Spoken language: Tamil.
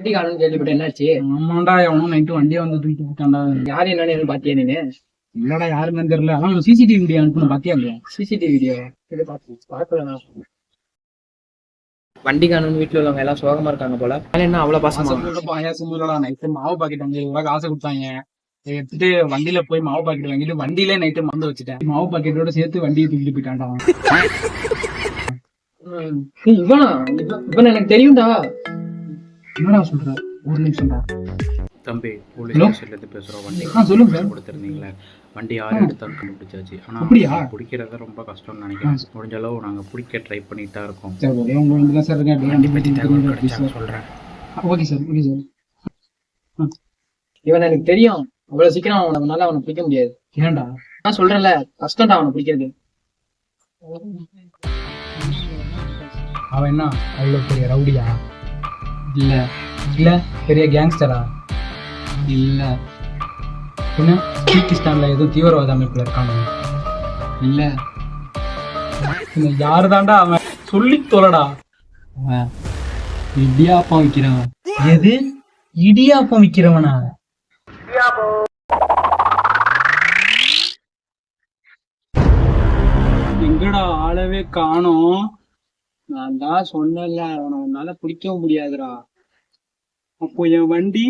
வண்டி காணும்னு கேள்விப்பட்டேன், என்னாச்சு? ஆமாண்டா, எவனும் நைட்டு வண்டியை வந்து தூக்கிட்டு போட்டான்டா. யாரு என்னன்னு பாத்தியா நீனு? இல்லடா, யாருன்னு தெரியல. அவன் சிசிடிவி வீடியோ அனுப்பணும், பாத்தியா இல்லையா? சிசிடிவி வீடியோ பாக்கலண்ணா. வண்டி காணும் வீட்டுல உள்ளவங்க எல்லாம் சோகமா இருக்காங்க போல. என்ன அவ்வளவு பாசமா? பாயாசம் இல்லடா, நைட்டு மாவு பாக்கெட் 5,000 ரூபாய் காசு கொடுத்தாங்க. எடுத்துட்டு வண்டியில போய் மாவு பாக்கெட் வாங்கிட்டு வண்டியிலே நைட்டு மறந்து வச்சுட்டேன். மாவு பாக்கெட்டோட சேர்த்து வண்டியை தூக்கிட்டு போயிட்டான்டா. இவனா? இவன் எனக்கு தெரியும்டா. என்னடா சொல்ற? ஒரு நிமிஷம்டா தம்பி, போலீஸ் ஸ்டேஷன்ல பேசுறோம். வண்டி சொல்லுங்க கொடுத்துருந்தீங்களே, வண்டி யார் எடுத்தாலும் கண்டுபிடிச்சாச்சு. ஆனா பிடிக்கிறது ரொம்ப கஷ்டம்னு நினைக்கிறேன். முடிஞ்ச அளவு நாங்க பிடிக்க ட்ரை பண்ணிட்டு தான் இருக்கோம். வண்டி பத்தி தகவல் கிடைச்சா சொல்றேன். Okay sir, okay sir. இவன் எனக்கு தெரியும். அவ்வளவு சீக்கிரம் அவனால அவனை பிடிக்க முடியாது. ஏன்டா? நான் சொல்றேன்ல, கஷ்டம்டா அவனை பிடிக்கிறது. அவன் என்ன அவ்வளவு பெரிய ரவுடியா? இல்ல இல்ல பெரிய கேங்ஸ்டரா? இல்ல. என்ன பாகிஸ்தான்ல ஏதோ தீவிரவாத அமைப்புல இருக்கானு? இல்ல. யாரு தாண்டா அவன்? சொல்லி தொலைடா. அவன் இடியாப்பம் விக்கிறவன். எது? இடியாப்பம் விக்கிறவனா? எங்கடா ஆளவே காணோம்? நான் தான் சொன்னல, அவனை உன்னால பிடிக்கவும் முடியாதுடா. அப்போ என் வண்டி